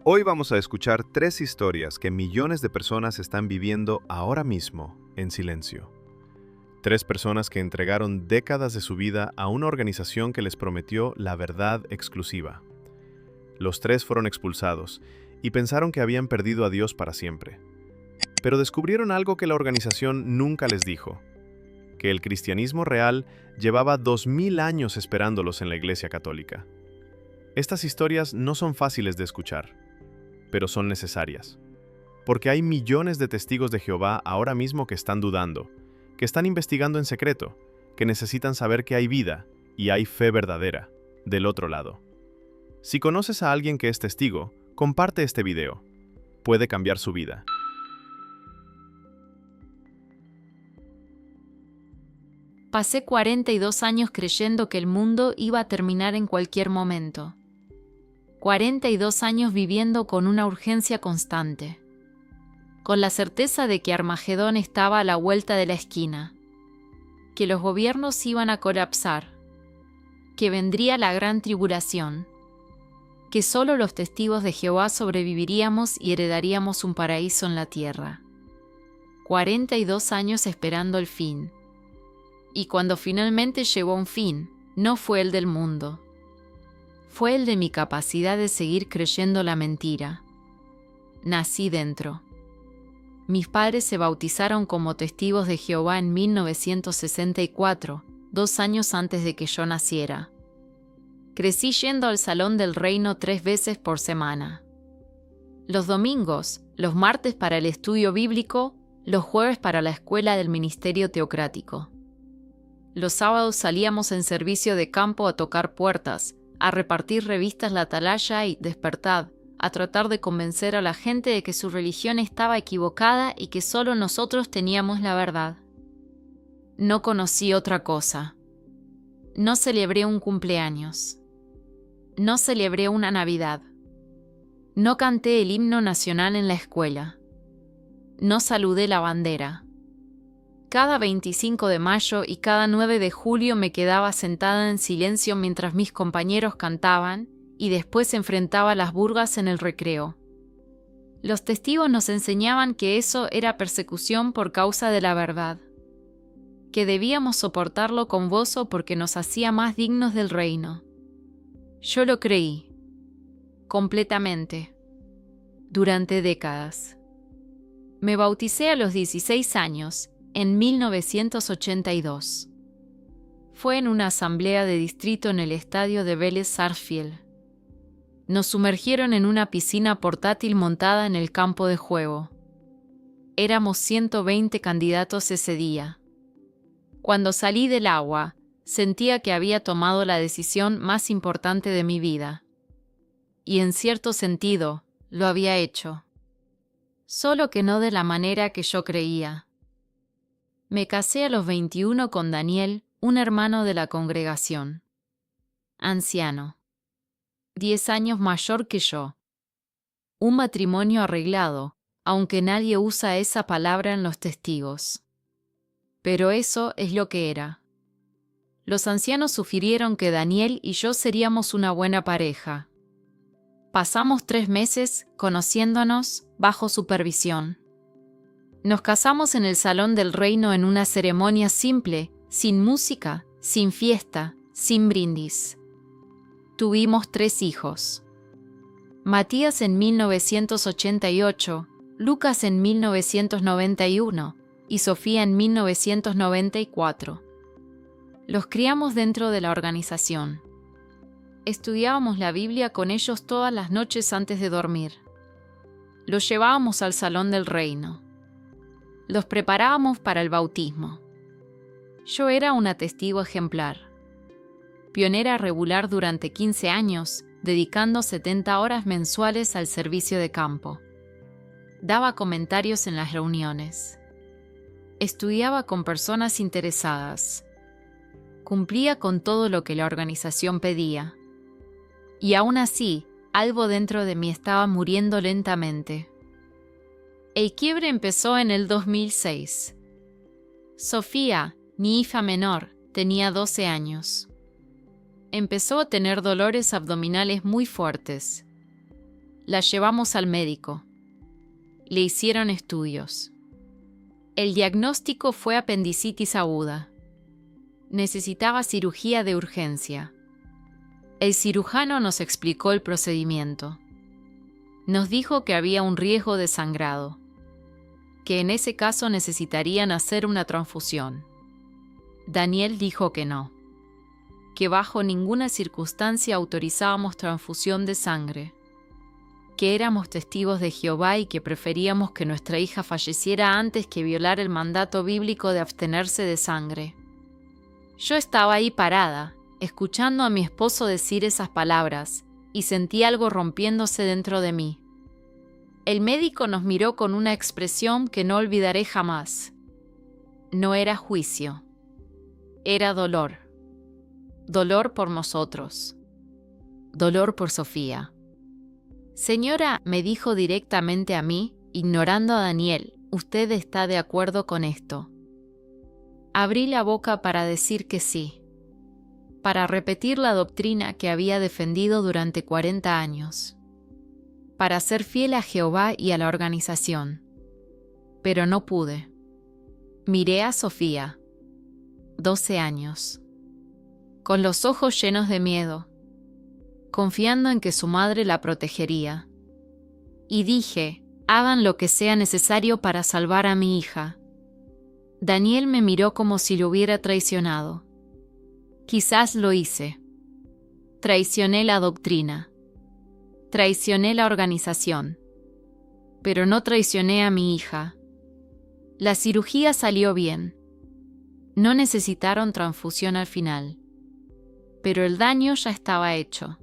Hoy vamos a escuchar 3 historias que millones de personas están viviendo ahora mismo en silencio. 3 personas que entregaron décadas de su vida a una organización que les prometió la verdad exclusiva. Los 3 fueron expulsados y pensaron que habían perdido a Dios para siempre. Pero descubrieron algo que la organización nunca les dijo: que el cristianismo real llevaba 2000 años esperándolos en la Iglesia Católica. Estas historias no son fáciles de escuchar, pero son necesarias. Porque hay millones de testigos de Jehová ahora mismo que están dudando, que están investigando en secreto, que necesitan saber que hay vida y hay fe verdadera del otro lado. Si conoces a alguien que es testigo, comparte este video. Puede cambiar su vida. Pasé 42 años creyendo que el mundo iba a terminar en cualquier momento. 42 años viviendo con una urgencia constante, con la certeza de que Armagedón estaba a la vuelta de la esquina, que los gobiernos iban a colapsar, que vendría la gran tribulación, que solo los testigos de Jehová sobreviviríamos y heredaríamos un paraíso en la tierra. 42 años esperando el fin. Y cuando finalmente llegó un fin, no fue el del mundo. Fue el de mi capacidad de seguir creyendo la mentira. Nací dentro. Mis padres se bautizaron como testigos de Jehová en 1964, 2 años antes de que yo naciera. Crecí yendo al Salón del Reino 3 veces por semana. Los domingos, los martes para el estudio bíblico, los jueves para la escuela del ministerio teocrático. Los sábados salíamos en servicio de campo a tocar puertas, a repartir revistas La Atalaya y Despertad, a tratar de convencer a la gente de que su religión estaba equivocada y que solo nosotros teníamos la verdad. No conocí otra cosa. No celebré un cumpleaños. No celebré una Navidad. No canté el himno nacional en la escuela. No saludé la bandera. Cada 25 de mayo y cada 9 de julio me quedaba sentada en silencio mientras mis compañeros cantaban y después enfrentaba las burgas en el recreo. Los testigos nos enseñaban que eso era persecución por causa de la verdad, que debíamos soportarlo con gozo porque nos hacía más dignos del reino. Yo lo creí, completamente, durante décadas. Me bauticé a los 16 años, en 1982. Fue en una asamblea de distrito en el estadio de Vélez Sarsfield. Nos sumergieron en una piscina portátil montada en el campo de juego. Éramos 120 candidatos ese día. Cuando salí del agua, sentía que había tomado la decisión más importante de mi vida. Y en cierto sentido, lo había hecho. Solo que no de la manera que yo creía. Me casé a los 21 con Daniel, un hermano de la congregación. Anciano. 10 años mayor que yo. Un matrimonio arreglado, aunque nadie usa esa palabra en los testigos. Pero eso es lo que era. Los ancianos sugirieron que Daniel y yo seríamos una buena pareja. Pasamos 3 meses conociéndonos bajo supervisión. Nos casamos en el Salón del Reino en una ceremonia simple, sin música, sin fiesta, sin brindis. Tuvimos 3 hijos. Matías en 1988, Lucas en 1991 y Sofía en 1994. Los criamos dentro de la organización. Estudiábamos la Biblia con ellos todas las noches antes de dormir. Los llevábamos al Salón del Reino. Los preparábamos para el bautismo. Yo era una testigo ejemplar. Pionera regular durante 15 años, dedicando 70 horas mensuales al servicio de campo. Daba comentarios en las reuniones. Estudiaba con personas interesadas. Cumplía con todo lo que la organización pedía. Y aún así, algo dentro de mí estaba muriendo lentamente. El quiebre empezó en el 2006. Sofía, mi hija menor, tenía 12 años. Empezó a tener dolores abdominales muy fuertes. La llevamos al médico. Le hicieron estudios. El diagnóstico fue apendicitis aguda. Necesitaba cirugía de urgencia. El cirujano nos explicó el procedimiento. Nos dijo que había un riesgo de sangrado, que en ese caso necesitarían hacer una transfusión. Daniel dijo que no, que bajo ninguna circunstancia autorizábamos transfusión de sangre, que éramos testigos de Jehová y que preferíamos que nuestra hija falleciera antes que violar el mandato bíblico de abstenerse de sangre. Yo estaba ahí parada, escuchando a mi esposo decir esas palabras, y sentí algo rompiéndose dentro de mí. El médico nos miró con una expresión que no olvidaré jamás. No era juicio, era dolor. Dolor por nosotros. Dolor por Sofía. Señora, me dijo directamente a mí, ignorando a Daniel, ¿usted está de acuerdo con esto? Abrí la boca para decir que sí, para repetir la doctrina que había defendido durante 40 años, para ser fiel a Jehová y a la organización. Pero no pude. Miré a Sofía, 12 años, con los ojos llenos de miedo, confiando en que su madre la protegería. Y dije, hagan lo que sea necesario para salvar a mi hija. Daniel me miró como si lo hubiera traicionado. Quizás lo hice. Traicioné la doctrina. Traicioné la organización. Pero no traicioné a mi hija. La cirugía salió bien. No necesitaron transfusión al final. Pero el daño ya estaba hecho.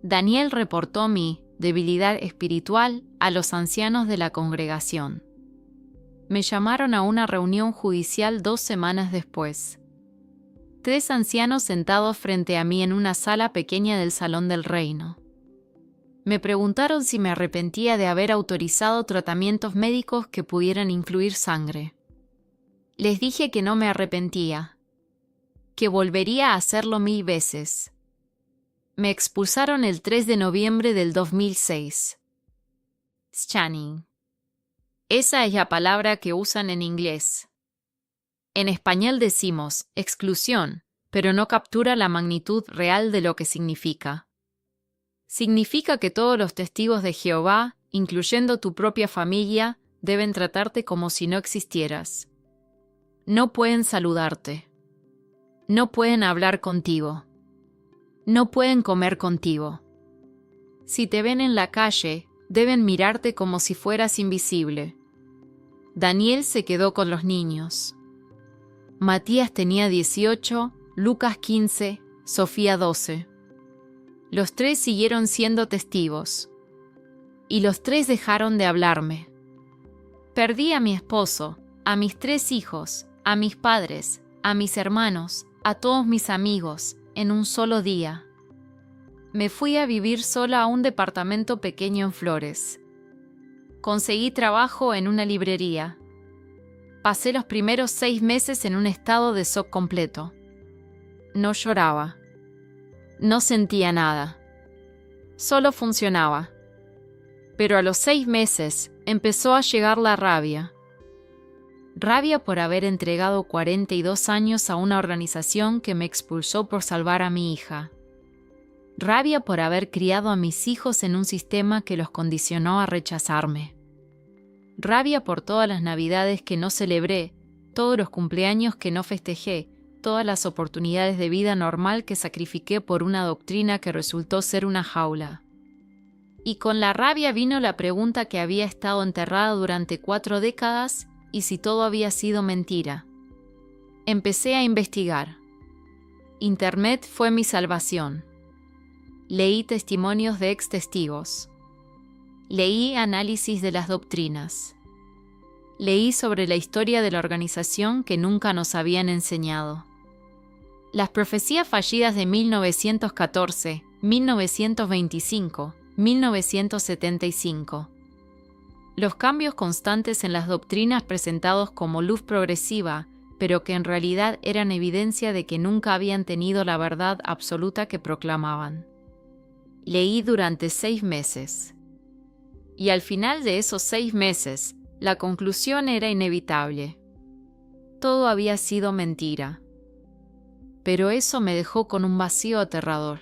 Daniel reportó mi debilidad espiritual a los ancianos de la congregación. Me llamaron a una reunión judicial 2 semanas después. 3 ancianos sentados frente a mí en una sala pequeña del Salón del Reino. Me preguntaron si me arrepentía de haber autorizado tratamientos médicos que pudieran influir sangre. Les dije que no me arrepentía, que volvería a hacerlo 1000 veces. Me expulsaron el 3 de noviembre del 2006. Shanning. Esa es la palabra que usan en inglés. En español decimos exclusión, pero no captura la magnitud real de lo que significa. Significa que todos los testigos de Jehová, incluyendo tu propia familia, deben tratarte como si no existieras. No pueden saludarte. No pueden hablar contigo. No pueden comer contigo. Si te ven en la calle, deben mirarte como si fueras invisible. Daniel se quedó con los niños. Matías tenía 18, Lucas 15, Sofía 12. Los 3 siguieron siendo testigos. Y los 3 dejaron de hablarme. Perdí a mi esposo, a mis 3 hijos, a mis padres, a mis hermanos, a todos mis amigos, en un solo día. Me fui a vivir sola a un departamento pequeño en Flores. Conseguí trabajo en una librería. Pasé los primeros 6 meses en un estado de shock completo. No lloraba. No sentía nada. Solo funcionaba. Pero a los 6 meses empezó a llegar la rabia. Rabia por haber entregado 42 años a una organización que me expulsó por salvar a mi hija. Rabia por haber criado a mis hijos en un sistema que los condicionó a rechazarme. Rabia por todas las navidades que no celebré, todos los cumpleaños que no festejé, todas las oportunidades de vida normal que sacrifiqué por una doctrina que resultó ser una jaula. Y con la rabia vino la pregunta que había estado enterrada durante 4 décadas y si todo había sido mentira. Empecé a investigar. Internet fue mi salvación. Leí testimonios de ex testigos. Leí análisis de las doctrinas. Leí sobre la historia de la organización que nunca nos habían enseñado. Las profecías fallidas de 1914, 1925, 1975. Los cambios constantes en las doctrinas presentados como luz progresiva, pero que en realidad eran evidencia de que nunca habían tenido la verdad absoluta que proclamaban. Leí durante 6 meses. Y al final de esos 6 meses, la conclusión era inevitable. Todo había sido mentira. Pero eso me dejó con un vacío aterrador.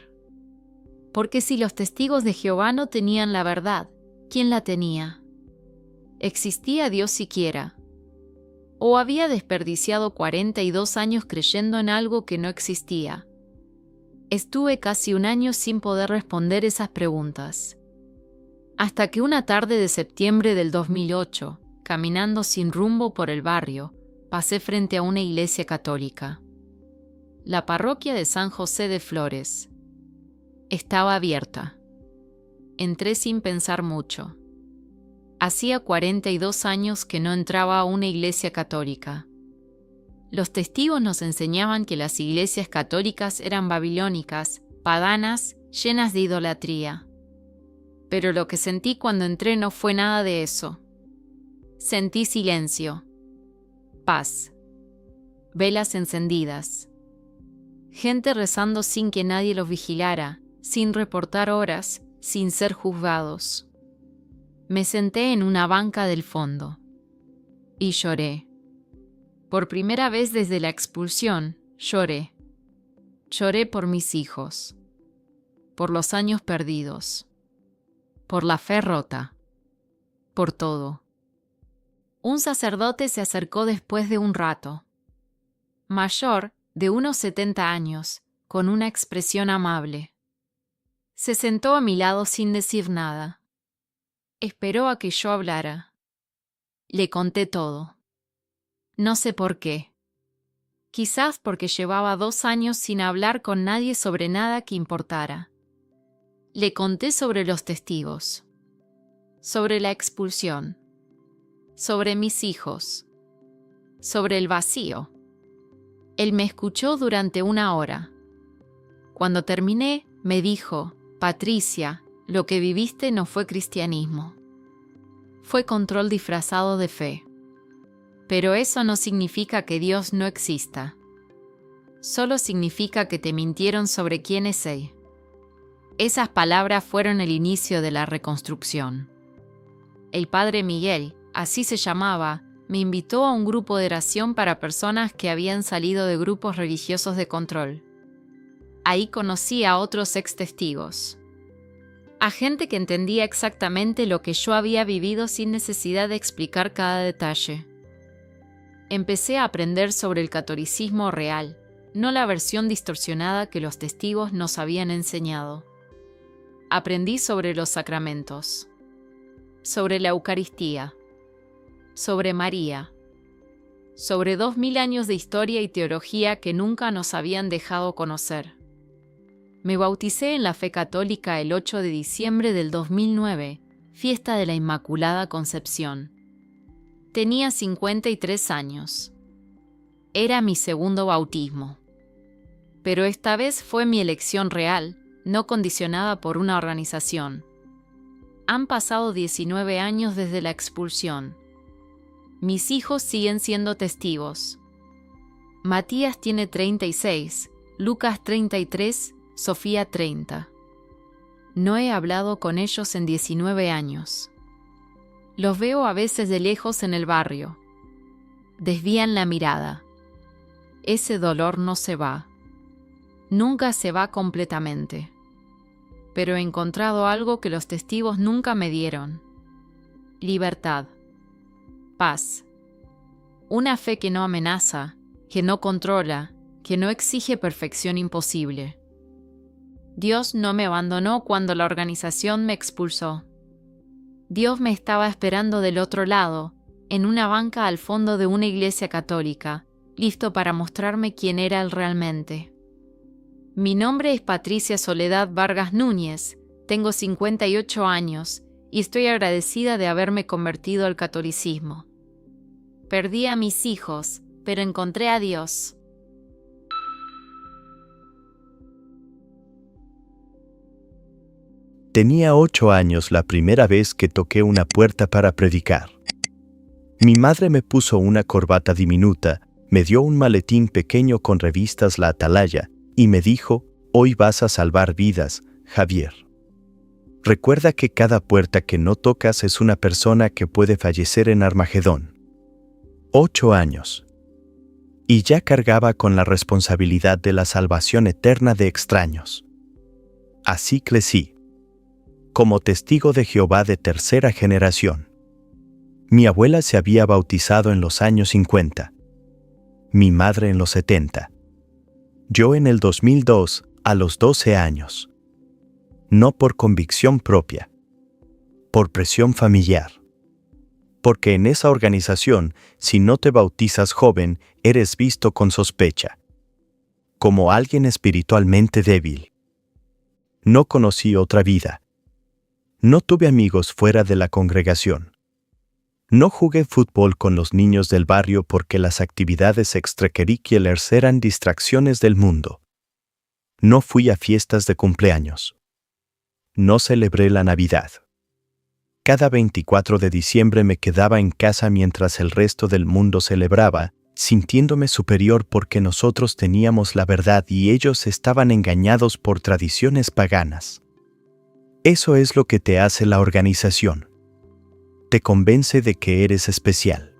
Porque si los testigos de Jehová no tenían la verdad, ¿quién la tenía? ¿Existía Dios siquiera? ¿O había desperdiciado 42 años creyendo en algo que no existía? Estuve casi un año sin poder responder esas preguntas. Hasta que una tarde de septiembre del 2008, caminando sin rumbo por el barrio, pasé frente a una iglesia católica. La parroquia de San José de Flores. Estaba abierta. Entré sin pensar mucho. Hacía 42 años que no entraba a una iglesia católica. Los testigos nos enseñaban que las iglesias católicas eran babilónicas, paganas, llenas de idolatría. Pero lo que sentí cuando entré no fue nada de eso. Sentí silencio, paz, velas encendidas, gente rezando sin que nadie los vigilara, sin reportar horas, sin ser juzgados. Me senté en una banca del fondo y lloré. Por primera vez desde la expulsión, lloré. Lloré por mis hijos, por los años perdidos, por la fe rota, por todo. Un sacerdote se acercó después de un rato. Mayor, de unos 70 años, con una expresión amable. Se sentó a mi lado sin decir nada. Esperó a que yo hablara. Le conté todo. No sé por qué. Quizás porque llevaba 2 años sin hablar con nadie sobre nada que importara. Le conté sobre los testigos, sobre la expulsión, sobre mis hijos, sobre el vacío. Él me escuchó durante 1 hora. Cuando terminé, me dijo: Patricia, lo que viviste no fue cristianismo. Fue control disfrazado de fe. Pero eso no significa que Dios no exista. Solo significa que te mintieron sobre quién es Él. Esas palabras fueron el inicio de la reconstrucción. El padre Miguel, así se llamaba, me invitó a un grupo de oración para personas que habían salido de grupos religiosos de control. Ahí conocí a otros ex-testigos. A gente que entendía exactamente lo que yo había vivido sin necesidad de explicar cada detalle. Empecé a aprender sobre el catolicismo real, no la versión distorsionada que los testigos nos habían enseñado. Aprendí sobre los sacramentos, sobre la Eucaristía, sobre María, sobre 2000 años de historia y teología que nunca nos habían dejado conocer. Me bauticé en la fe católica el 8 de diciembre del 2009, fiesta de la Inmaculada Concepción. Tenía 53 años. Era mi segundo bautismo. Pero esta vez fue mi elección real, no condicionada por una organización. Han pasado 19 años desde la expulsión. Mis hijos siguen siendo testigos. Matías tiene 36, Lucas 33, Sofía 30. No he hablado con ellos en 19 años. Los veo a veces de lejos en el barrio. Desvían la mirada. Ese dolor no se va. Nunca se va completamente. Pero he encontrado algo que los testigos nunca me dieron. Libertad. Paz. Una fe que no amenaza, que no controla, que no exige perfección imposible. Dios no me abandonó cuando la organización me expulsó. Dios me estaba esperando del otro lado, en una banca al fondo de una iglesia católica, listo para mostrarme quién era él realmente. Mi nombre es Patricia Soledad Vargas Núñez, tengo 58 años y estoy agradecida de haberme convertido al catolicismo. Perdí a mis hijos, pero encontré a Dios. Tenía 8 años la primera vez que toqué una puerta para predicar. Mi madre me puso una corbata diminuta, me dio un maletín pequeño con revistas La Atalaya y me dijo: «Hoy vas a salvar vidas, Javier». Recuerda que cada puerta que no tocas es una persona que puede fallecer en Armagedón. 8 años. Y ya cargaba con la responsabilidad de la salvación eterna de extraños. Así crecí, como testigo de Jehová de tercera generación. Mi abuela se había bautizado en los años 50, mi madre en los 70. Yo en el 2002, a los 12 años. No por convicción propia, por presión familiar. Porque en esa organización, si no te bautizas joven, eres visto con sospecha, como alguien espiritualmente débil. No conocí otra vida. No tuve amigos fuera de la congregación. No jugué fútbol con los niños del barrio porque las actividades extracurriculares eran distracciones del mundo. No fui a fiestas de cumpleaños. No celebré la Navidad. Cada 24 de diciembre me quedaba en casa mientras el resto del mundo celebraba, sintiéndome superior porque nosotros teníamos la verdad y ellos estaban engañados por tradiciones paganas. Eso es lo que te hace la organización. Te convence de que eres especial.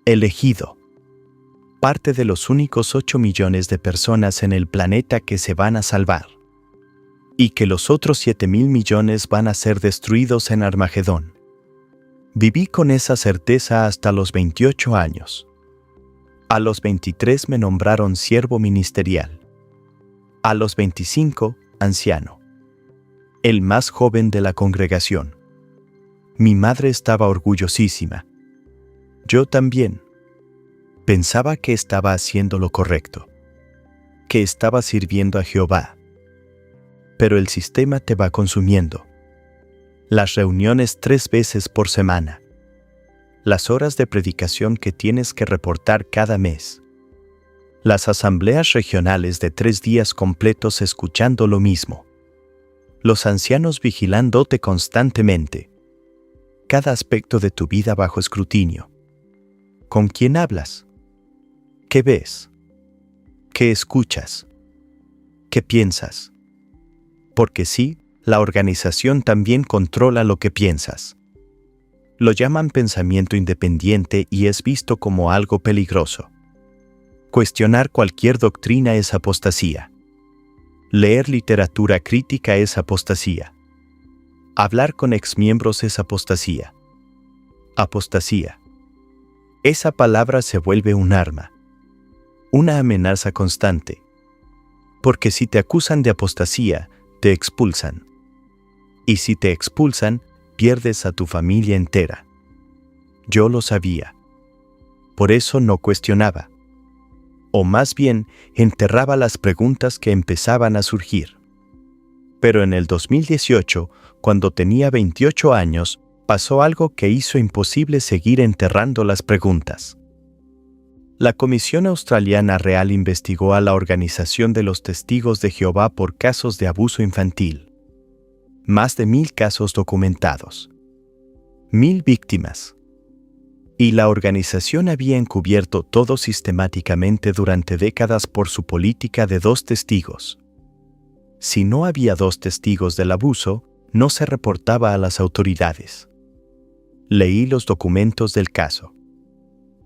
Elegido. Parte de los únicos 8 millones de personas en el planeta que se van a salvar. Y que los otros 7.000 millones van a ser destruidos en Armagedón. Viví con esa certeza hasta los 28 años. A los 23 me nombraron siervo ministerial. A los 25, anciano. El más joven de la congregación. Mi madre estaba orgullosísima. Yo también. Pensaba que estaba haciendo lo correcto. Que estaba sirviendo a Jehová. Pero el sistema te va consumiendo. Las reuniones 3 veces por semana. Las horas de predicación que tienes que reportar cada mes. Las asambleas regionales de 3 días completos escuchando lo mismo. Los ancianos vigilándote constantemente. Cada aspecto de tu vida bajo escrutinio. ¿Con quién hablas? ¿Qué ves? ¿Qué escuchas? ¿Qué piensas? Porque sí, la organización también controla lo que piensas. Lo llaman pensamiento independiente y es visto como algo peligroso. Cuestionar cualquier doctrina es apostasía. Leer literatura crítica es apostasía. Hablar con exmiembros es apostasía. Apostasía. Esa palabra se vuelve un arma. Una amenaza constante. Porque si te acusan de apostasía, te expulsan. Y si te expulsan, pierdes a tu familia entera. Yo lo sabía. Por eso no cuestionaba. O más bien, enterraba las preguntas que empezaban a surgir. Pero en el 2018, cuando tenía 28 años, pasó algo que hizo imposible seguir enterrando las preguntas. La Comisión Australiana Real investigó a la Organización de los Testigos de Jehová por casos de abuso infantil. Más de 1,000 casos documentados. 1,000 víctimas. Y la organización había encubierto todo sistemáticamente durante décadas por su política de 2 testigos. Si no había 2 testigos del abuso, no se reportaba a las autoridades. Leí los documentos del caso.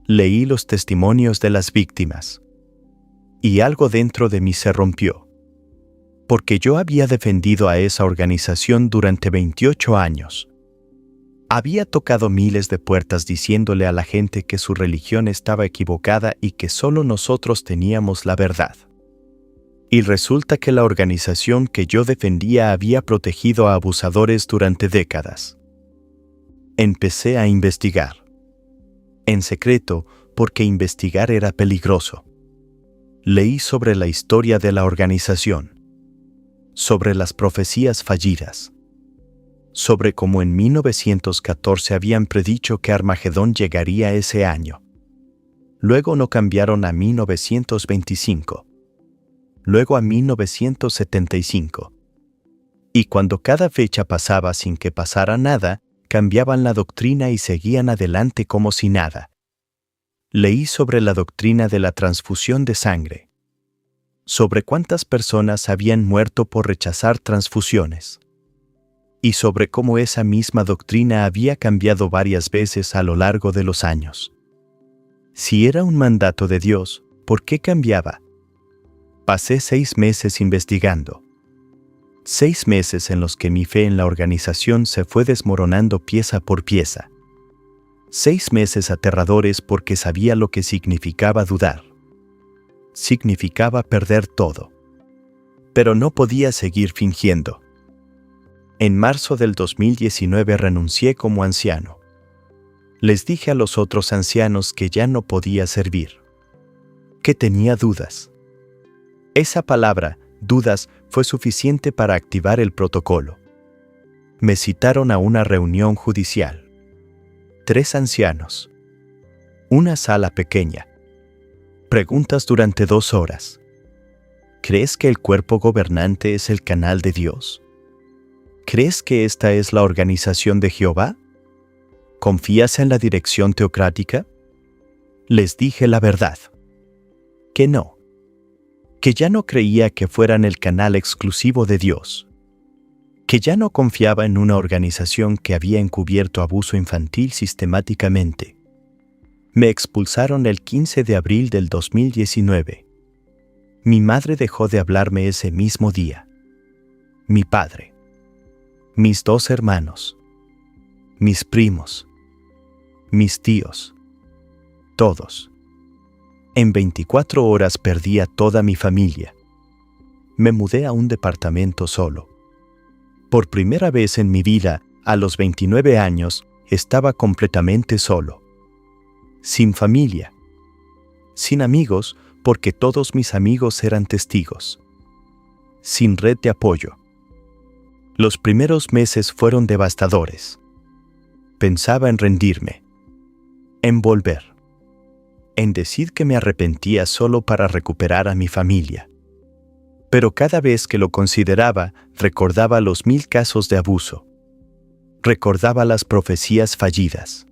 Leí los testimonios de las víctimas. Y algo dentro de mí se rompió. Porque yo había defendido a esa organización durante 28 años. Había tocado miles de puertas diciéndole a la gente que su religión estaba equivocada y que solo nosotros teníamos la verdad. Y resulta que la organización que yo defendía había protegido a abusadores durante décadas. Empecé a investigar. En secreto, porque investigar era peligroso. Leí sobre la historia de la organización. Sobre las profecías fallidas. Sobre cómo en 1914 habían predicho que Armagedón llegaría ese año. Luego no cambiaron a 1925. Luego a 1975. Y cuando cada fecha pasaba sin que pasara nada, cambiaban la doctrina y seguían adelante como si nada. Leí sobre la doctrina de la transfusión de sangre. Sobre cuántas personas habían muerto por rechazar transfusiones. y sobre cómo esa misma doctrina había cambiado varias veces a lo largo de los años. Si era un mandato de Dios, ¿por qué cambiaba? Pasé 6 meses investigando. 6 meses en los que mi fe en la organización se fue desmoronando pieza por pieza. 6 meses aterradores porque sabía lo que significaba dudar. Significaba perder todo. Pero no podía seguir fingiendo. En marzo del 2019 renuncié como anciano. Les dije a los otros ancianos que ya no podía servir. Que tenía dudas. Esa palabra, dudas, fue suficiente para activar el protocolo. Me citaron a una reunión judicial. 3 ancianos. Una sala pequeña. Preguntas durante 2 horas. ¿Crees que el cuerpo gobernante es el canal de Dios? ¿Crees que esta es la organización de Jehová? ¿Confías en la dirección teocrática? Les dije la verdad. Que no. Que ya no creía que fueran el canal exclusivo de Dios. Que ya no confiaba en una organización que había encubierto abuso infantil sistemáticamente. Me expulsaron el 15 de abril del 2019. Mi madre dejó de hablarme ese mismo día. Mi padre. Mis 2 hermanos. Mis primos. Mis tíos. Todos. En 24 horas perdí a toda mi familia. Me mudé a un departamento solo. Por primera vez en mi vida, a los 29 años, estaba completamente solo. Sin familia. Sin amigos, porque todos mis amigos eran testigos. Sin red de apoyo. Los primeros meses fueron devastadores. Pensaba en rendirme. En volver. En decir que me arrepentía solo para recuperar a mi familia. Pero cada vez que lo consideraba, recordaba los 1000 casos de abuso. Recordaba las profecías fallidas.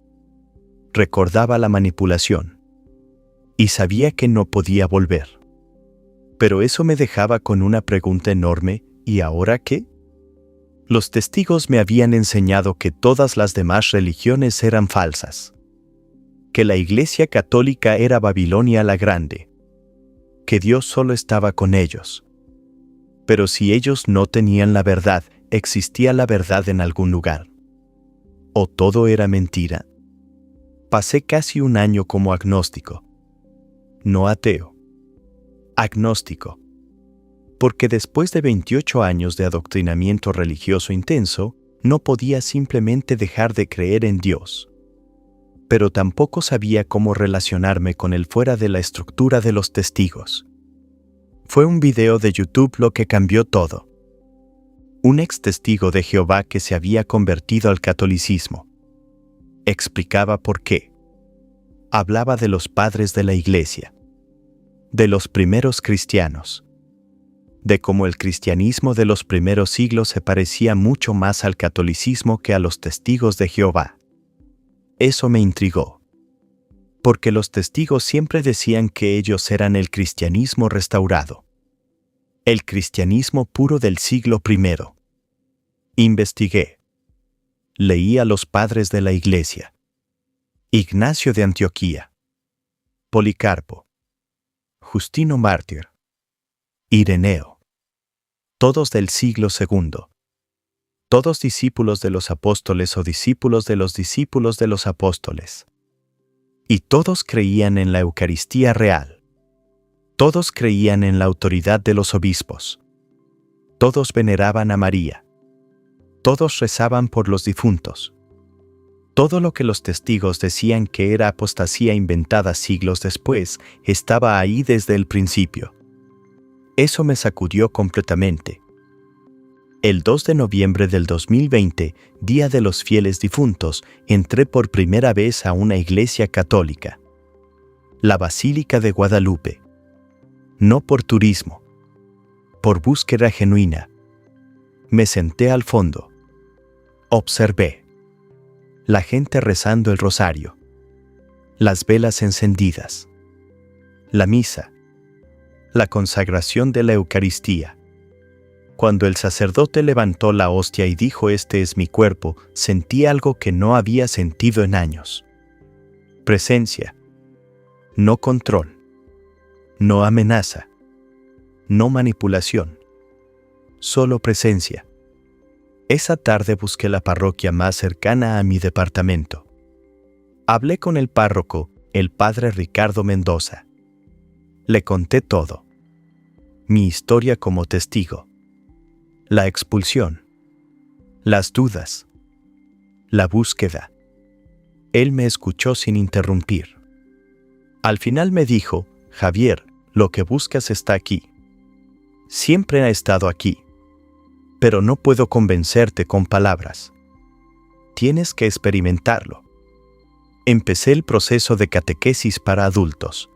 Recordaba la manipulación. Y sabía que no podía volver. Pero eso me dejaba con una pregunta enorme: ¿y ahora qué? Los testigos me habían enseñado que todas las demás religiones eran falsas. Que la Iglesia Católica era Babilonia la Grande. Que Dios solo estaba con ellos. Pero si ellos no tenían la verdad, existía la verdad en algún lugar. ¿O todo era mentira? Pasé casi un año como agnóstico. No ateo. Agnóstico. Porque después de 28 años de adoctrinamiento religioso intenso, no podía simplemente dejar de creer en Dios. Pero tampoco sabía cómo relacionarme con él fuera de la estructura de los testigos. Fue un video de YouTube lo que cambió todo. Un ex testigo de Jehová que se había convertido al catolicismo. Explicaba por qué. Hablaba de los padres de la Iglesia. De los primeros cristianos. De cómo el cristianismo de los primeros siglos se parecía mucho más al catolicismo que a los testigos de Jehová. Eso me intrigó. Porque los testigos siempre decían que ellos eran el cristianismo restaurado. El cristianismo puro del siglo I. Investigué. Leí a los padres de la Iglesia. Ignacio de Antioquía. Policarpo. Justino Mártir. Ireneo. Todos del siglo II. Todos discípulos de los apóstoles o discípulos de los discípulos de los apóstoles. Y todos creían en la Eucaristía real. Todos creían en la autoridad de los obispos. Todos veneraban a María. Todos rezaban por los difuntos. Todo lo que los testigos decían que era apostasía inventada siglos después, estaba ahí desde el principio. Eso me sacudió completamente. El 2 de noviembre del 2020, Día de los Fieles Difuntos, entré por primera vez a una iglesia católica. La Basílica de Guadalupe. No por turismo. Por búsqueda genuina. Me senté al fondo. Observé. La gente rezando el rosario. Las velas encendidas. La misa. La consagración de la Eucaristía. Cuando el sacerdote levantó la hostia y dijo: "Este es mi cuerpo", sentí algo que no había sentido en años. Presencia. No control. No amenaza. No manipulación. Solo presencia. Esa tarde busqué la parroquia más cercana a mi departamento. Hablé con el párroco, el padre Ricardo Mendoza. Le conté todo. Mi historia como testigo. La expulsión. Las dudas. La búsqueda. Él me escuchó sin interrumpir. Al final me dijo: "Javier, lo que buscas está aquí. Siempre ha estado aquí. Pero no puedo convencerte con palabras. Tienes que experimentarlo". Empecé el proceso de catequesis para adultos.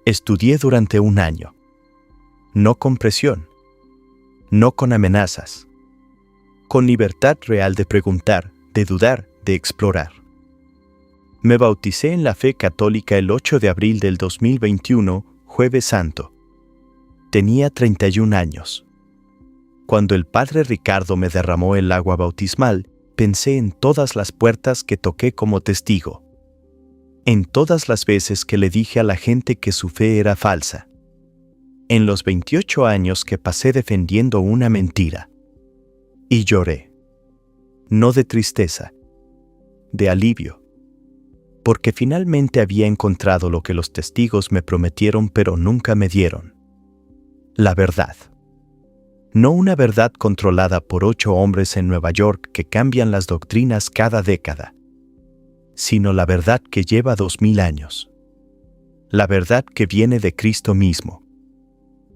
Estudié durante 1 año. No con presión. No con amenazas. Con libertad real de preguntar, de dudar, de explorar. Me bauticé en la fe católica el 8 de abril del 2021, Jueves Santo. Tenía 31 años. Cuando el padre Ricardo me derramó el agua bautismal, pensé en todas las puertas que toqué como testigo. En todas las veces que le dije a la gente que su fe era falsa. En los 28 años que pasé defendiendo una mentira. Y lloré. No de tristeza. De alivio. Porque finalmente había encontrado lo que los testigos me prometieron pero nunca me dieron. La verdad. No una verdad controlada por 8 hombres en Nueva York que cambian las doctrinas cada década, sino la verdad que lleva 2000 años. La verdad que viene de Cristo mismo.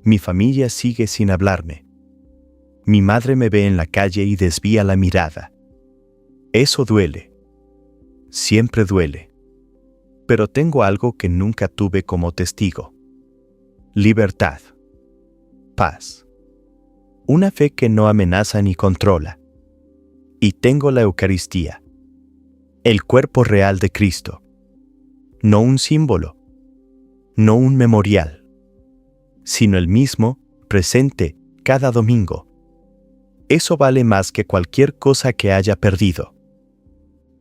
Mi familia sigue sin hablarme. Mi madre me ve en la calle y desvía la mirada. Eso duele. Siempre duele. Pero tengo algo que nunca tuve como testigo. Libertad. Paz. Una fe que no amenaza ni controla. Y tengo la Eucaristía. El cuerpo real de Cristo. No un símbolo. No un memorial. Sino el mismo, presente, cada domingo. Eso vale más que cualquier cosa que haya perdido.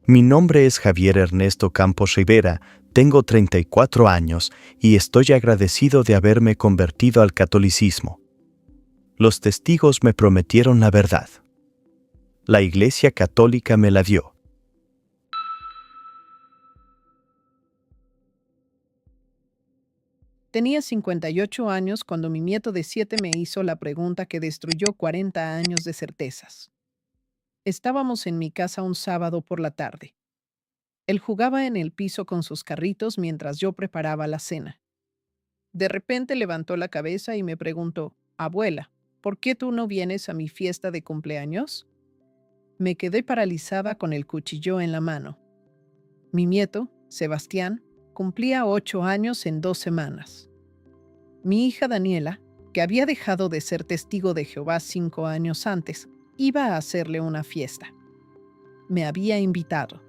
Mi nombre es Javier Ernesto Campos Rivera, tengo 34 años y estoy agradecido de haberme convertido al catolicismo. Los testigos me prometieron la verdad. La Iglesia Católica me la dio. Tenía 58 años cuando mi nieto de 7 me hizo la pregunta que destruyó 40 años de certezas. Estábamos en mi casa un sábado por la tarde. Él jugaba en el piso con sus carritos mientras yo preparaba la cena. De repente levantó la cabeza y me preguntó: "Abuela, ¿por qué tú no vienes a mi fiesta de cumpleaños?". Me quedé paralizada con el cuchillo en la mano. Mi nieto, Sebastián, cumplía 8 años en 2 semanas. Mi hija Daniela, que había dejado de ser testigo de Jehová 5 años antes, iba a hacerle una fiesta. Me había invitado.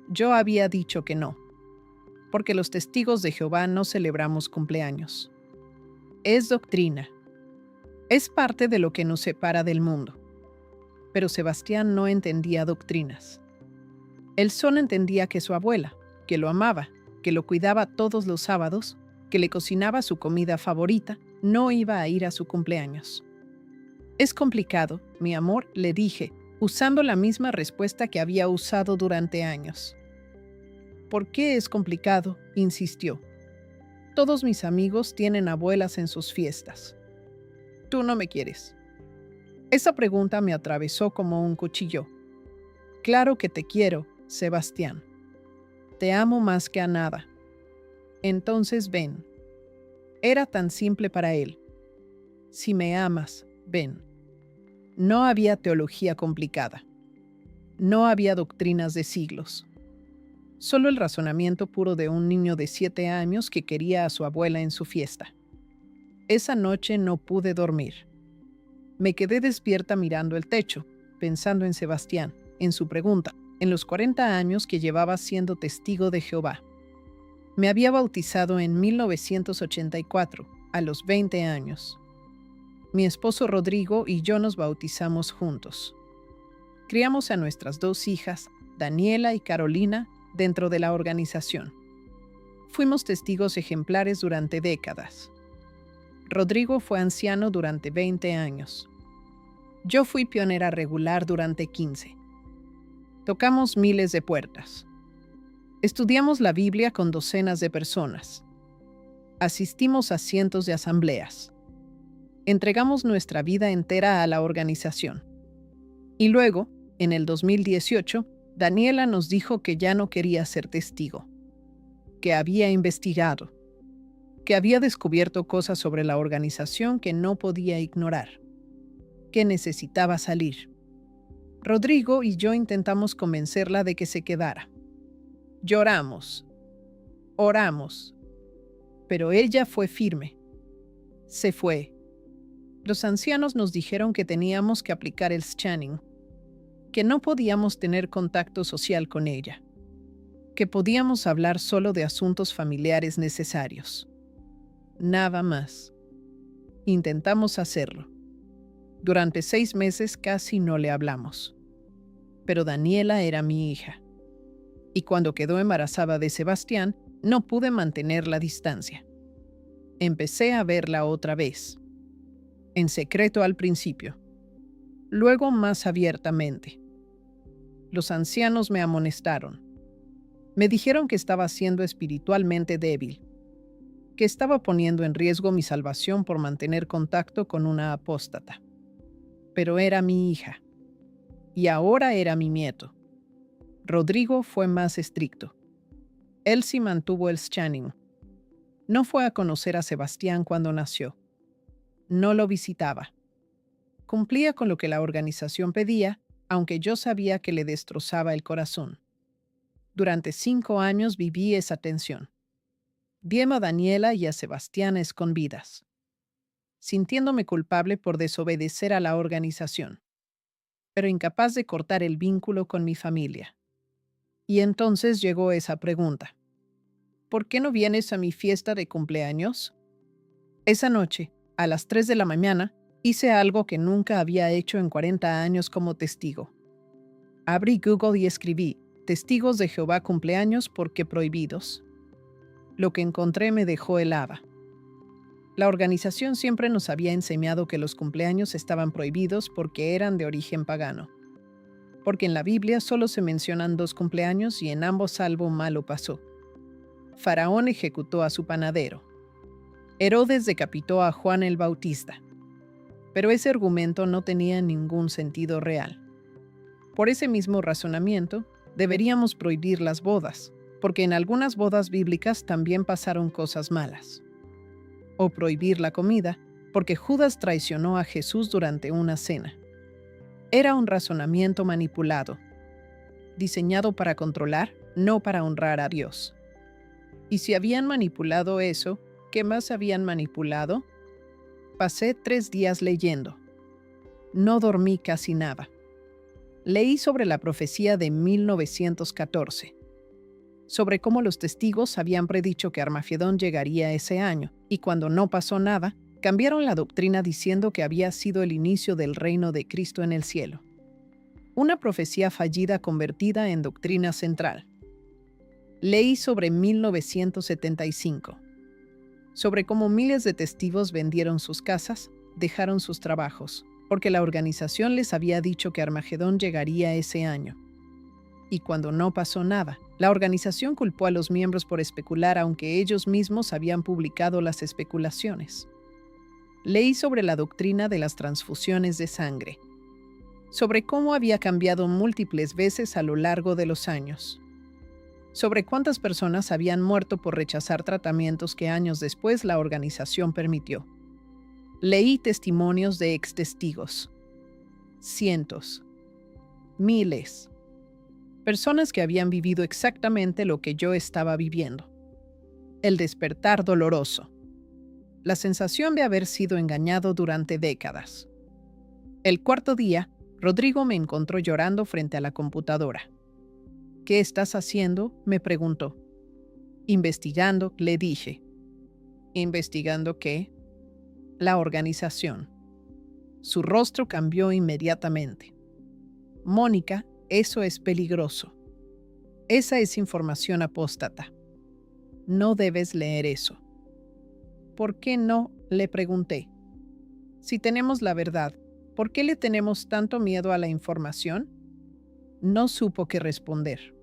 Yo había dicho que no, porque los testigos de Jehová no celebramos cumpleaños. Es doctrina. Es parte de lo que nos separa del mundo. Pero Sebastián no entendía doctrinas. Él solo entendía que su abuela, que lo amaba, que lo cuidaba todos los sábados, que le cocinaba su comida favorita, no iba a ir a su cumpleaños. Es complicado, mi amor, le dije, usando la misma respuesta que había usado durante años. ¿Por qué es complicado?, insistió. Todos mis amigos tienen abuelas en sus fiestas. Tú no me quieres. Esa pregunta me atravesó como un cuchillo. Claro que te quiero, Sebastián. Te amo más que a nada. Entonces ven. Era tan simple para él. Si me amas, ven. No había teología complicada. No había doctrinas de siglos. Solo el razonamiento puro de un niño de 7 años que quería a su abuela en su fiesta. Esa noche no pude dormir. Me quedé despierta mirando el techo, pensando en Sebastián, en su pregunta, en los 40 años que llevaba siendo testigo de Jehová. Me había bautizado en 1984, a los 20 años. Mi esposo Rodrigo y yo nos bautizamos juntos. Criamos a nuestras 2 hijas, Daniela y Carolina, dentro de la organización. Fuimos testigos ejemplares durante décadas. Rodrigo fue anciano durante 20 años. Yo fui pionera regular durante 15. Tocamos miles de puertas. Estudiamos la Biblia con docenas de personas. Asistimos a cientos de asambleas. Entregamos nuestra vida entera a la organización. Y luego, en el 2018, Daniela nos dijo que ya no quería ser testigo, que había investigado, que había descubierto cosas sobre la organización que no podía ignorar, que necesitaba salir. Rodrigo y yo intentamos convencerla de que se quedara. Lloramos, oramos, pero ella fue firme. Se fue. Los ancianos nos dijeron que teníamos que aplicar el scanning, que no podíamos tener contacto social con ella, que podíamos hablar solo de asuntos familiares necesarios. Nada más. Intentamos hacerlo. Durante 6 meses casi no le hablamos. Pero Daniela era mi hija. Y cuando quedó embarazada de Sebastián, no pude mantener la distancia. Empecé a verla otra vez. En secreto al principio. Luego más abiertamente. Los ancianos me amonestaron. Me dijeron que estaba siendo espiritualmente débil, que estaba poniendo en riesgo mi salvación por mantener contacto con una apóstata. Pero era mi hija. Y ahora era mi nieto. Rodrigo fue más estricto. Él sí mantuvo el scanning. No fue a conocer a Sebastián cuando nació. No lo visitaba. Cumplía con lo que la organización pedía, aunque yo sabía que le destrozaba el corazón. Durante 5 años viví esa tensión. Vi a Daniela y a Sebastián a escondidas, sintiéndome culpable por desobedecer a la organización, pero incapaz de cortar el vínculo con mi familia. Y entonces llegó esa pregunta. ¿Por qué no vienes a mi fiesta de cumpleaños? Esa noche, a las 3 de la mañana, hice algo que nunca había hecho en 40 años como testigo. Abrí Google y escribí, Testigos de Jehová cumpleaños, ¿por qué prohibidos? Lo que encontré me dejó helada. La organización siempre nos había enseñado que los cumpleaños estaban prohibidos porque eran de origen pagano. Porque en la Biblia solo se mencionan 2 cumpleaños y en ambos algo malo pasó. Faraón ejecutó a su panadero. Herodes decapitó a Juan el Bautista. Pero ese argumento no tenía ningún sentido real. Por ese mismo razonamiento, deberíamos prohibir las bodas, porque en algunas bodas bíblicas también pasaron cosas malas. O prohibir la comida, porque Judas traicionó a Jesús durante una cena. Era un razonamiento manipulado, diseñado para controlar, no para honrar a Dios. Y si habían manipulado eso, ¿qué más habían manipulado? Pasé 3 días leyendo. No dormí casi nada. Leí sobre la profecía de 1914, sobre cómo los testigos habían predicho que Armagedón llegaría ese año, y cuando no pasó nada, cambiaron la doctrina diciendo que había sido el inicio del reino de Cristo en el cielo. Una profecía fallida convertida en doctrina central. Leí sobre 1975, sobre cómo miles de testigos vendieron sus casas, dejaron sus trabajos, porque la organización les había dicho que Armagedón llegaría ese año. Y cuando no pasó nada, la organización culpó a los miembros por especular aunque ellos mismos habían publicado las especulaciones. Leí sobre la doctrina de las transfusiones de sangre, sobre cómo había cambiado múltiples veces a lo largo de los años, sobre cuántas personas habían muerto por rechazar tratamientos que años después la organización permitió. Leí testimonios de ex-testigos. Cientos. Miles. Personas que habían vivido exactamente lo que yo estaba viviendo. El despertar doloroso. La sensación de haber sido engañado durante décadas. El 4º día, Rodrigo me encontró llorando frente a la computadora. ¿Qué estás haciendo?, me preguntó. Investigando, le dije. ¿Investigando qué? La organización. Su rostro cambió inmediatamente. Mónica, eso es peligroso. Esa es información apóstata. No debes leer eso. ¿Por qué no?, le pregunté. Si tenemos la verdad, ¿por qué le tenemos tanto miedo a la información? No supo qué responder.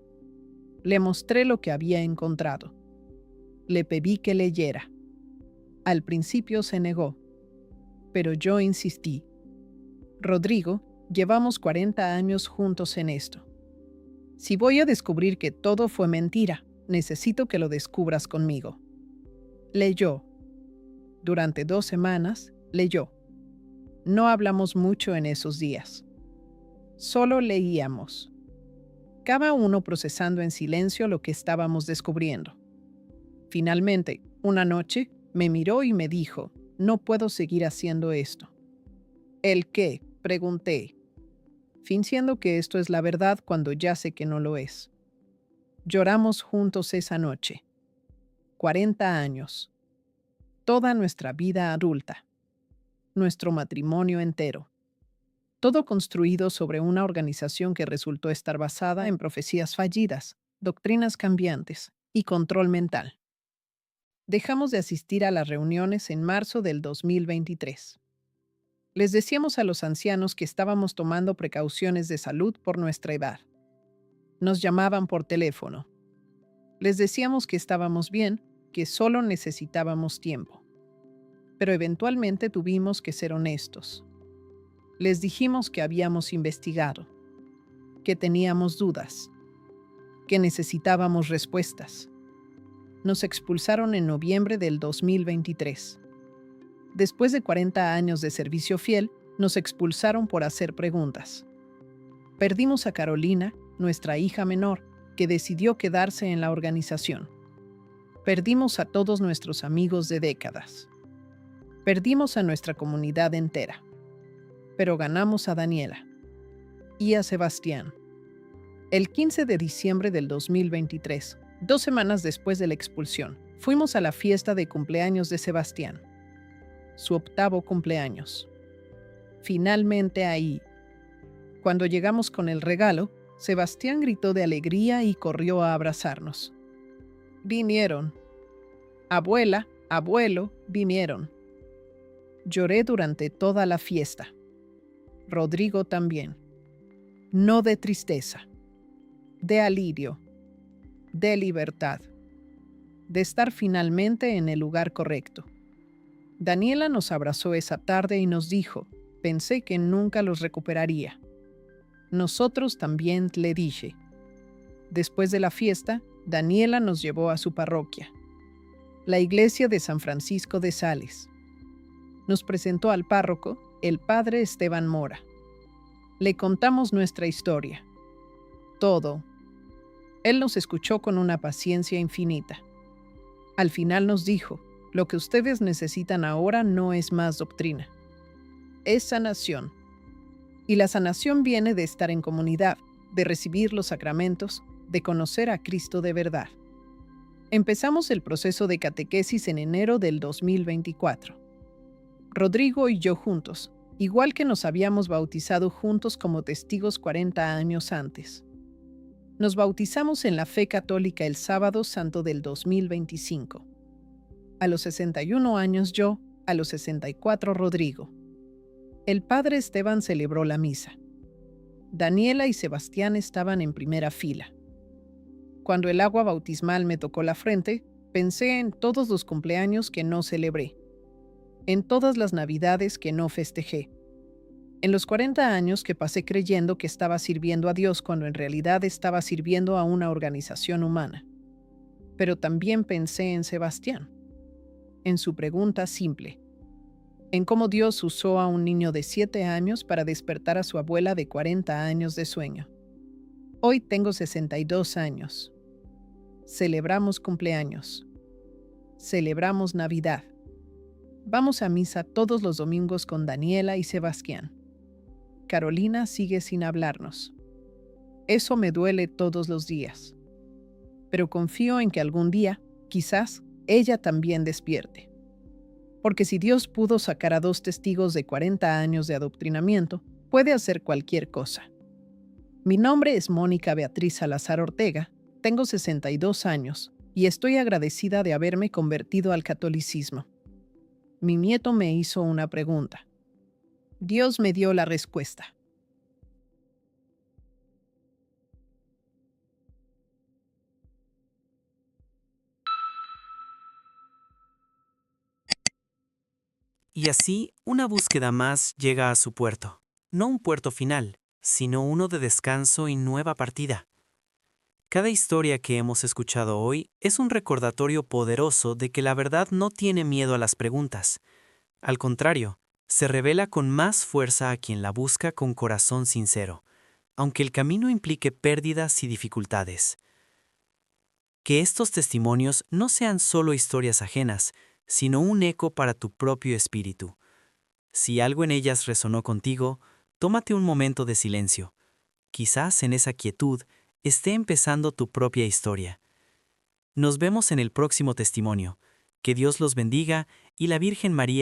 Le mostré lo que había encontrado. Le pedí que leyera. Al principio se negó, pero yo insistí. Rodrigo, llevamos 40 años juntos en esto. Si voy a descubrir que todo fue mentira, necesito que lo descubras conmigo. Leyó. Durante 2 semanas, leyó. No hablamos mucho en esos días. Solo leíamos. Cada uno procesando en silencio lo que estábamos descubriendo. Finalmente, una noche, me miró y me dijo, no puedo seguir haciendo esto. ¿El qué?, pregunté, fingiendo que esto es la verdad cuando ya sé que no lo es. Lloramos juntos esa noche. 40 años. Toda nuestra vida adulta. Nuestro matrimonio entero. Todo construido sobre una organización que resultó estar basada en profecías fallidas, doctrinas cambiantes y control mental. Dejamos de asistir a las reuniones en marzo del 2023. Les decíamos a los ancianos que estábamos tomando precauciones de salud por nuestra edad. Nos llamaban por teléfono. Les decíamos que estábamos bien, que solo necesitábamos tiempo. Pero eventualmente tuvimos que ser honestos. Les dijimos que habíamos investigado, que teníamos dudas, que necesitábamos respuestas. Nos expulsaron en noviembre del 2023. Después de 40 años de servicio fiel, nos expulsaron por hacer preguntas. Perdimos a Carolina, nuestra hija menor, que decidió quedarse en la organización. Perdimos a todos nuestros amigos de décadas. Perdimos a nuestra comunidad entera. Pero ganamos a Daniela y a Sebastián. El 15 de diciembre del 2023, 2 semanas después de la expulsión, fuimos a la fiesta de cumpleaños de Sebastián. Su 8º cumpleaños. Finalmente ahí. Cuando llegamos con el regalo, Sebastián gritó de alegría y corrió a abrazarnos. Vinieron. Abuela, abuelo, vinieron. Lloré durante toda la fiesta. Rodrigo también. No de tristeza, de alivio, de libertad, de estar finalmente en el lugar correcto. Daniela nos abrazó esa tarde y nos dijo, pensé que nunca los recuperaría. Nosotros también, le dije. Después de la fiesta, Daniela nos llevó a su parroquia, la iglesia de San Francisco de Sales. Nos presentó al párroco, el padre Esteban Mora. Le contamos nuestra historia. Todo. Él nos escuchó con una paciencia infinita. Al final nos dijo, lo que ustedes necesitan ahora no es más doctrina. Es sanación. Y la sanación viene de estar en comunidad, de recibir los sacramentos, de conocer a Cristo de verdad. Empezamos el proceso de catequesis en enero del 2024. Rodrigo y yo juntos, igual que nos habíamos bautizado juntos como testigos 40 años antes. Nos bautizamos en la fe católica el sábado santo del 2025. A los 61 años yo, a los 64 Rodrigo. El padre Esteban celebró la misa. Daniela y Sebastián estaban en primera fila. Cuando el agua bautismal me tocó la frente, pensé en todos los cumpleaños que no celebré, en todas las navidades que no festejé, en los 40 años que pasé creyendo que estaba sirviendo a Dios cuando en realidad estaba sirviendo a una organización humana. Pero también pensé en Sebastián, en su pregunta simple, en cómo Dios usó a un niño de 7 años para despertar a su abuela de 40 años de sueño. Hoy tengo 62 años. Celebramos cumpleaños. Celebramos Navidad. Vamos a misa todos los domingos con Daniela y Sebastián. Carolina sigue sin hablarnos. Eso me duele todos los días. Pero confío en que algún día, quizás, ella también despierte. Porque si Dios pudo sacar a 2 testigos de 40 años de adoctrinamiento, puede hacer cualquier cosa. Mi nombre es Mónica Beatriz Salazar Ortega, tengo 62 años y estoy agradecida de haberme convertido al catolicismo. Mi nieto me hizo una pregunta. Dios me dio la respuesta. Y así, una búsqueda más llega a su puerto. No un puerto final, sino uno de descanso y nueva partida. Cada historia que hemos escuchado hoy es un recordatorio poderoso de que la verdad no tiene miedo a las preguntas. Al contrario, se revela con más fuerza a quien la busca con corazón sincero, aunque el camino implique pérdidas y dificultades. Que estos testimonios no sean solo historias ajenas, sino un eco para tu propio espíritu. Si algo en ellas resonó contigo, tómate un momento de silencio. Quizás en esa quietud esté empezando tu propia historia. Nos vemos en el próximo testimonio. Que Dios los bendiga y la Virgen María